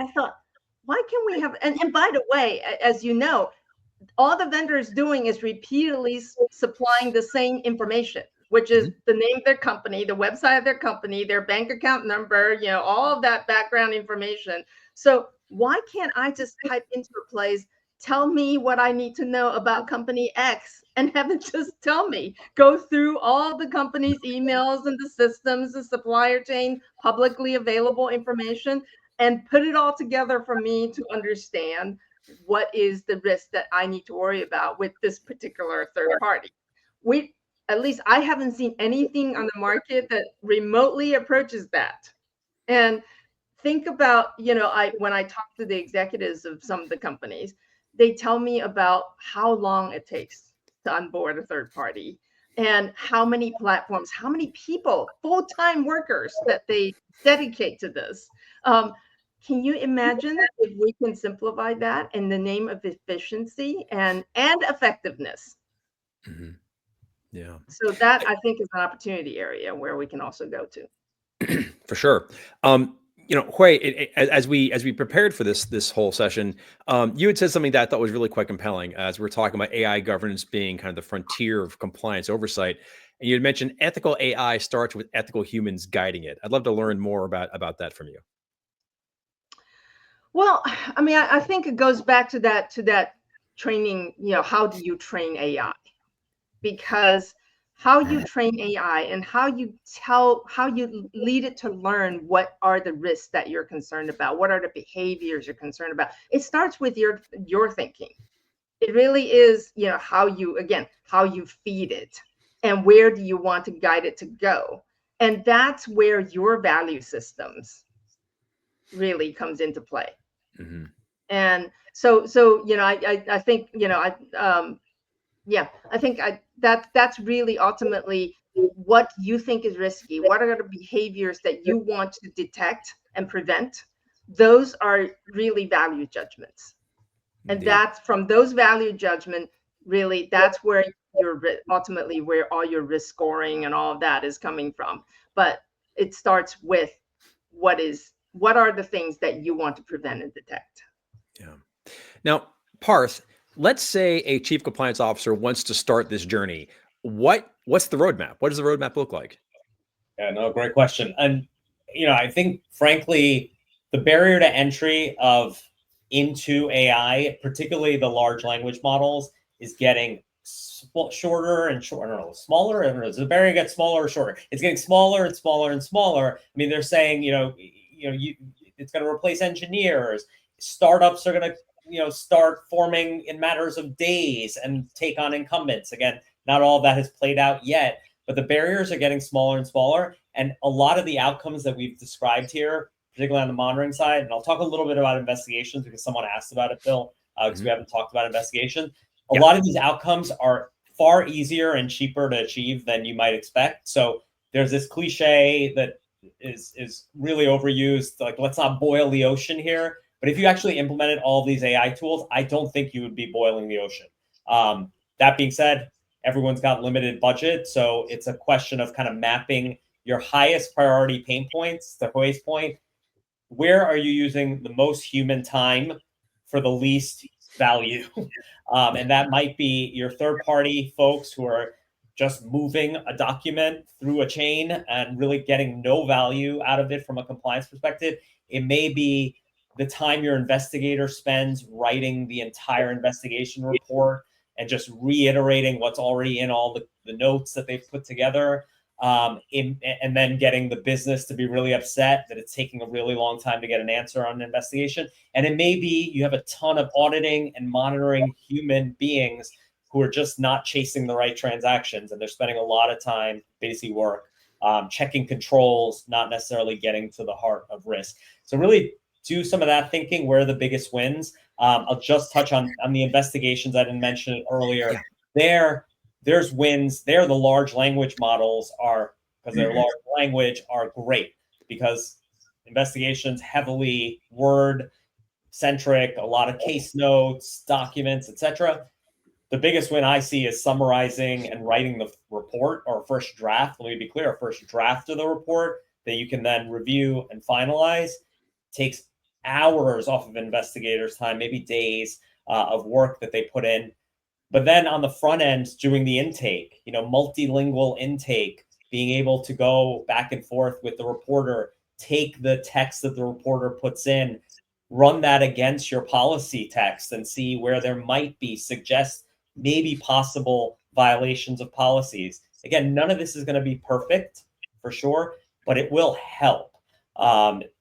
I thought, why can we have, and by the way, as you know, all the vendors doing is repeatedly supplying the same information, which is the name of their company, the website of their company, their bank account number, all of that background information. So why can't I just type into a place, tell me what I need to know about company X, and have it just tell me, go through all the company's emails and the systems, the supplier chain, publicly available information, and put it all together for me to understand what is the risk that I need to worry about with this particular third party. At least I haven't seen anything on the market that remotely approaches that. And think about, when I talk to the executives of some of the companies, they tell me about how long it takes to onboard a third party and how many platforms, how many people, full-time workers that they dedicate to this. Can you imagine if we can simplify that in the name of efficiency and effectiveness? Yeah. So that, I think, is an opportunity area where we can also go to. For sure. Hui, as we prepared for this whole session, you had said something that I thought was really quite compelling as we're talking about AI governance being kind of the frontier of compliance oversight. And you had mentioned ethical AI starts with ethical humans guiding it. I'd love to learn more about that from you. Well, I mean, I think it goes back to that training, how do you train AI? Because how you train AI and how you lead it to learn what are the risks that you're concerned about, what are the behaviors you're concerned about. It starts with your thinking. It really is, how you feed it and where do you want to guide it to go. And that's where your value systems really comes into play. Mm-hmm. And so I think I think that's really ultimately what you think is risky. What are the behaviors that you want to detect and prevent? Those are really value judgments. And Indeed. that's from those value judgment, really, that's where ultimately where all your risk scoring and all of that is coming from. But it starts with what are the things that you want to prevent and detect. Yeah. Now, Parth, let's say a chief compliance officer wants to start this journey. What's the roadmap? What does the roadmap look like? Yeah, no, great question. And, I think, frankly, the barrier to entry into AI, particularly the large language models, is getting shorter and shorter. I don't know, smaller. I don't know. Does the barrier get smaller or shorter? It's getting smaller and smaller and smaller. I mean, they're saying, it's going to replace engineers. Startups are going to, start forming in matters of days and take on incumbents. Again, not all of that has played out yet, but the barriers are getting smaller and smaller. And a lot of the outcomes that we've described here, particularly on the monitoring side, and I'll talk a little bit about investigations because someone asked about it, Phil, because we haven't talked about investigation. A lot of these outcomes are far easier and cheaper to achieve than you might expect. So there's this cliche that is really overused, like, let's not boil the ocean here. But if you actually implemented all of these AI tools, I don't think you would be boiling the ocean. That being said, everyone's got limited budget. So it's a question of kind of mapping your highest priority pain points to Hui's point. Where are you using the most human time for the least value? And that might be your third-party folks who are just moving a document through a chain and really getting no value out of it from a compliance perspective. It may be the time your investigator spends writing the entire investigation report and just reiterating what's already in all the notes that they've put together. And then getting the business to be really upset that it's taking a really long time to get an answer on an investigation. And it may be you have a ton of auditing and monitoring human beings who are just not chasing the right transactions. And they're spending a lot of time, busy work, checking controls, not necessarily getting to the heart of risk. So really do some of that thinking. Where are the biggest wins? I'll just touch on the investigations. I didn't mention it earlier. There's wins there. The large language models are, because they're large language, are great because investigations heavily word centric, a lot of case notes, documents, etc. The biggest win I see is summarizing and writing the report, or first draft. Let me be clear, a first draft of the report that you can then review and finalize. Takes hours off of investigators' time, maybe days of work that they put in. But then on the front end, doing the intake, multilingual intake, being able to go back and forth with the reporter, take the text that the reporter puts in, run that against your policy text and see where there might be, suggest maybe possible violations of policies. Again, none of this is going to be perfect for sure, but it will help.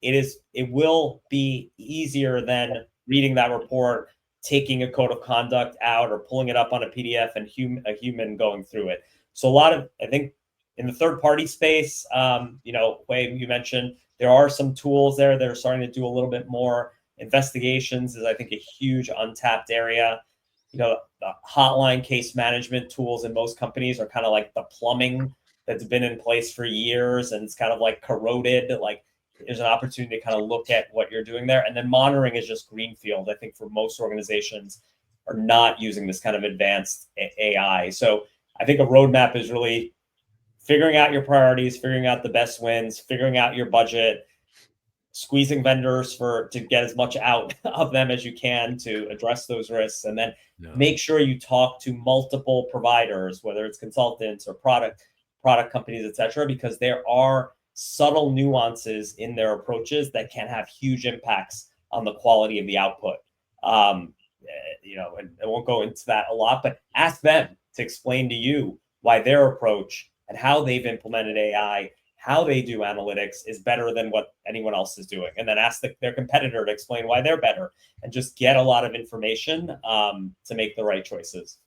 It will be easier than reading that report, taking a code of conduct out or pulling it up on a PDF and a human going through it. So a lot of, I think, in the third party space, Hui, you mentioned, there are some tools there that are starting to do a little bit more. Investigations is, I think, a huge untapped area. The hotline case management tools in most companies are kind of like the plumbing that's been in place for years and it's kind of like corroded. Like, there's an opportunity to kind of look at what you're doing there. And then monitoring is just greenfield. I think for most organizations are not using this kind of advanced AI. So I think a roadmap is really figuring out your priorities, figuring out the best wins, figuring out your budget, squeezing vendors to get as much out of them as you can to address those risks. And then make sure you talk to multiple providers, whether it's consultants or product companies, et cetera, because there are subtle nuances in their approaches that can have huge impacts on the quality of the output. And I won't go into that a lot, but ask them to explain to you why their approach and how they've implemented AI, how they do analytics is better than what anyone else is doing. And then ask their competitor to explain why they're better, and just get a lot of information to make the right choices.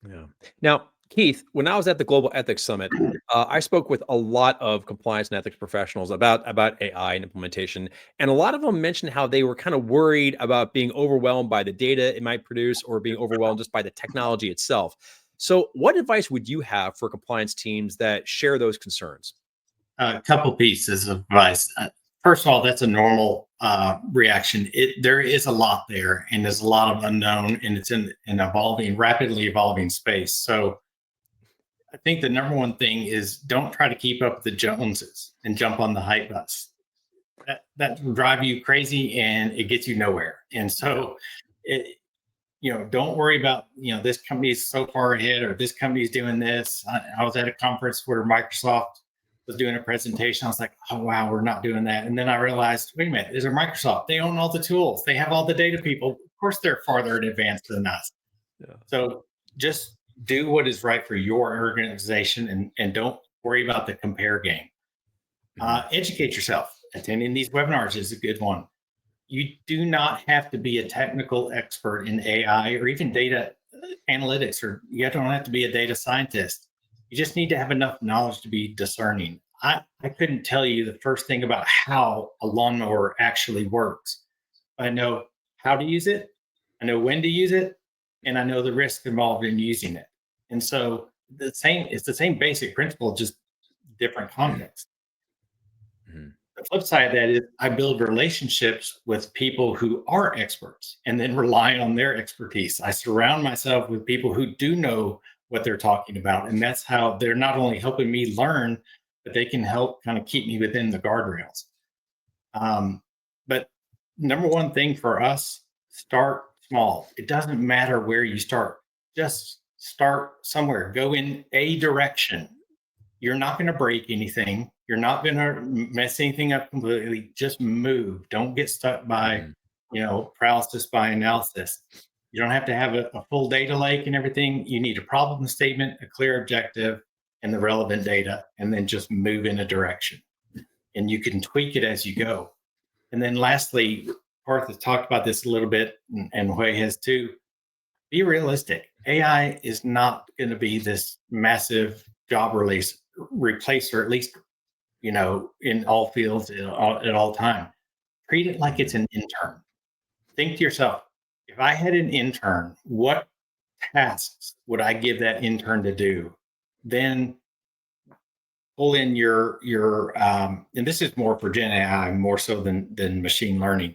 Yeah. Now, Keith, when I was at the Global Ethics Summit, I spoke with a lot of compliance and ethics professionals about AI and implementation, and a lot of them mentioned how they were kind of worried about being overwhelmed by the data it might produce, or being overwhelmed just by the technology itself. So, what advice would you have for compliance teams that share those concerns? A couple pieces of advice. First of all, that's a normal reaction. There is a lot there, and there's a lot of unknown, and it's in an evolving, rapidly evolving space. So I think the number one thing is don't try to keep up with the Joneses and jump on the hype bus. That will drive you crazy, and it gets you nowhere. And so, don't worry about, this company is so far ahead, or this company is doing this. I was at a conference where Microsoft was doing a presentation. I was like, oh, wow, we're not doing that. And then I realized, wait a minute, these are Microsoft. They own all the tools. They have all the data people. Of course, they're farther in advance than us. Yeah. So just do what is right for your organization, and don't worry about the compare game. Educate yourself. Attending these webinars is a good one. You do not have to be a technical expert in AI or even data analytics, or you don't have to be a data scientist. You just need to have enough knowledge to be discerning. I couldn't tell you the first thing about how a lawnmower actually works. I know how to use it, I know when to use it, and I know the risk involved in using it. And so it's the same basic principle, just different context. Mm-hmm. The flip side of that is I build relationships with people who are experts and then rely on their expertise. I surround myself with people who do know what they're talking about. And that's how they're not only helping me learn, but they can help kind of keep me within the guardrails. But number one thing for us, start small. It doesn't matter where you start. Just start somewhere. Go in a direction. You're not going to break anything. You're not going to mess anything up completely. Just move. Don't get stuck by, paralysis by analysis. You don't have to have a full data lake and everything. You need a problem statement, a clear objective, and the relevant data, and then just move in a direction. And you can tweak it as you go. And then lastly, Parth has talked about this a little bit, and Hui has too. Be realistic. AI is not going to be this massive job replacer, at least, in all fields at all time. Treat it like it's an intern. Think to yourself, if I had an intern, what tasks would I give that intern to do? Then pull in your and this is more for Gen AI, more so than machine learning.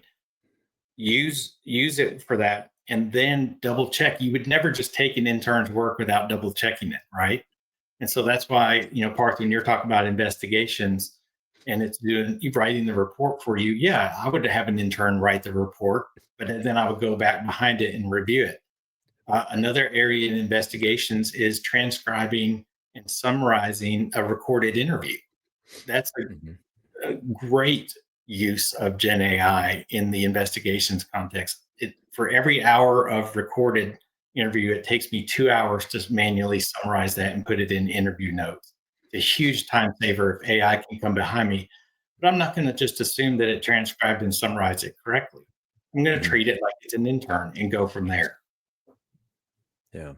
Use it for that, and then double check. You would never just take an intern's work without double checking it, right? And so that's why, Parth, when you're talking about investigations and it's writing the report for you, yeah, I would have an intern write the report, but then I would go back behind it and review it. Another area in investigations is transcribing and summarizing a recorded interview. That's a great use of Gen AI in the investigations context. For every hour of recorded interview, it takes me 2 hours to manually summarize that and put it in interview notes. It's a huge time saver if AI can come behind me, but I'm not going to just assume that it transcribed and summarized it correctly. I'm going to treat it like it's an intern and go from there. Yeah.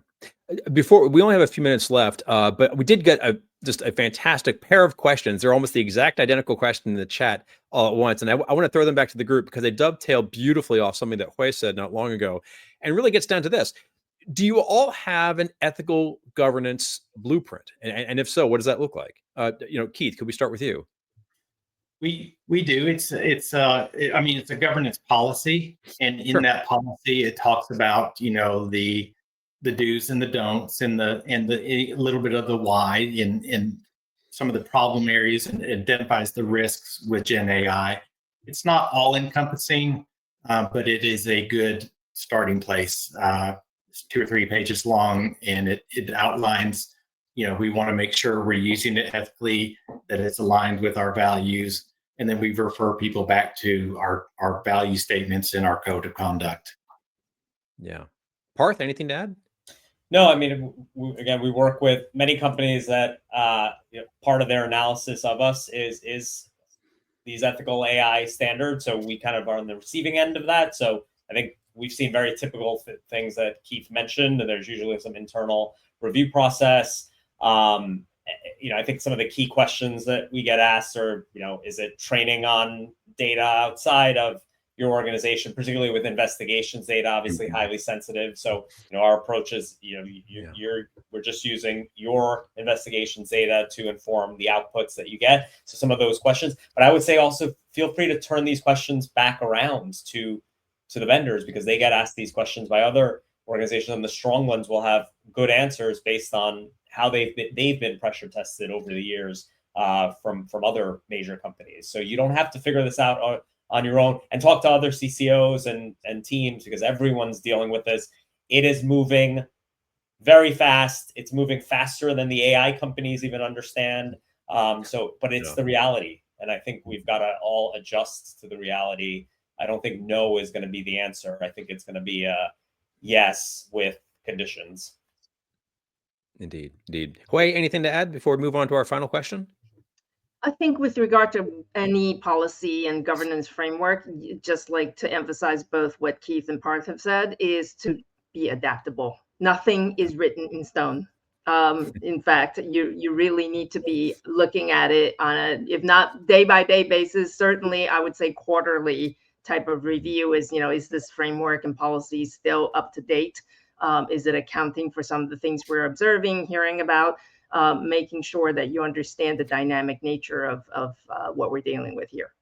Before, we only have a few minutes left, but we did get just a fantastic pair of questions. They're almost the exact identical question in the chat all at once. And I want to throw them back to the group because they dovetail beautifully off something that Hui said not long ago, and really gets down to this. Do you all have an ethical governance blueprint? And if so, what does that look like? Keith, could we start with you? We do. It's a governance policy, and in that policy, it talks about the do's and the don'ts, and a little bit of the why, in some of the problem areas, and identifies the risks with Gen AI. It's not all encompassing, but it is a good starting place. It's 2 or 3 pages long, and it outlines, we want to make sure we're using it ethically, that it's aligned with our values, and then we refer people back to our value statements in our code of conduct. Yeah. Parth, anything to add? No, I mean, again, we work with many companies that part of their analysis of us is these ethical AI standards. So we kind of are on the receiving end of that. So I think we've seen very typical things that Keith mentioned. And there's usually some internal review process. I think some of the key questions that we get asked are, is it training on data outside of your organization, particularly with investigations data, obviously highly sensitive. So, our approach is, we're just using your investigations data to inform the outputs that you get. So some of those questions, but I would say also feel free to turn these questions back around to the vendors, because they get asked these questions by other organizations, and the strong ones will have good answers based on how they've been pressure tested over the years from other major companies. So you don't have to figure this out on your own, and talk to other CCOs and teams, because everyone's dealing with this. It is moving very fast. It's moving faster than the AI companies even understand. But it's the reality. And I think we've got to all adjust to the reality. I don't think no is going to be the answer. I think it's going to be a yes with conditions. Indeed. Hui, anything to add before we move on to our final question? I think with regard to any policy and governance framework, just like to emphasize both what Keith and Parth have said, is to be adaptable. Nothing is written in stone. In fact, you really need to be looking at it on a, if not day by day basis, certainly I would say quarterly type of review. Is this framework and policy still up to date? Is it accounting for some of the things we're observing, hearing about? Making sure that you understand the dynamic nature of what we're dealing with here.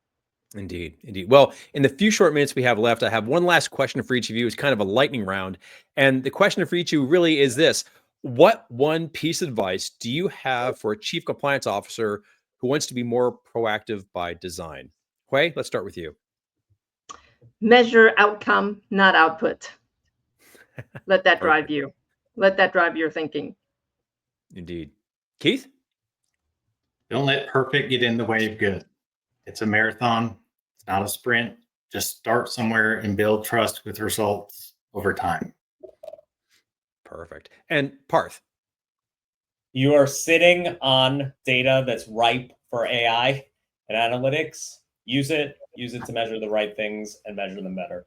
Indeed. Well, in the few short minutes we have left, I have one last question for each of you. It's kind of a lightning round. And the question for each of you really is this: what one piece of advice do you have for a chief compliance officer who wants to be more proactive by design? Hui, let's start with you. Measure outcome, not output. Let that drive you. Let that drive your thinking. Indeed. Keith? Don't let perfect get in the way of good. It's a marathon. It's not a sprint. Just start somewhere and build trust with results over time. Perfect. And Parth? You are sitting on data that's ripe for AI and analytics. Use it to measure the right things and measure them better.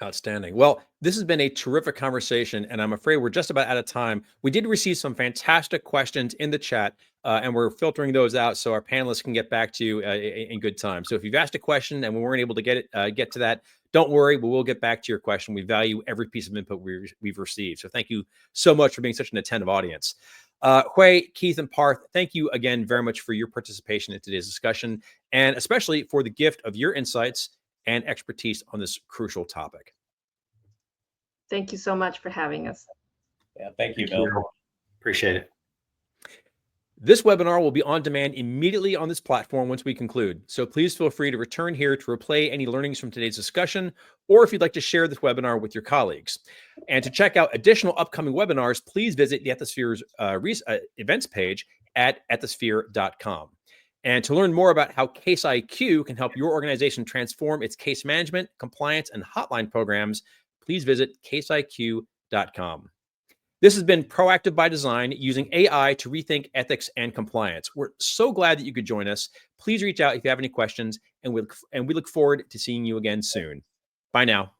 Outstanding. Well, this has been a terrific conversation, and I'm afraid we're just about out of time. We did receive some fantastic questions in the chat, and we're filtering those out so our panelists can get back to you in good time. So if you've asked a question and we weren't able to get to that, don't worry, we will get back to your question. We value every piece of input we've received. So thank you so much for being such an attentive audience. Hui, Keith, and Parth, thank you again very much for your participation in today's discussion, and especially for the gift of your insights and expertise on this crucial topic. Thank you so much for having us. Yeah, thank you, Bill. Appreciate it. This webinar will be on demand immediately on this platform once we conclude. So please feel free to return here to replay any learnings from today's discussion, or if you'd like to share this webinar with your colleagues. And to check out additional upcoming webinars, please visit the Ethisphere's events page at ethisphere.com. And to learn more about how Case IQ can help your organization transform its case management, compliance, and hotline programs, please visit caseiq.com. This has been Proactive by Design, using AI to rethink ethics and compliance. We're so glad that you could join us. Please reach out if you have any questions, and we look forward to seeing you again soon. Bye now.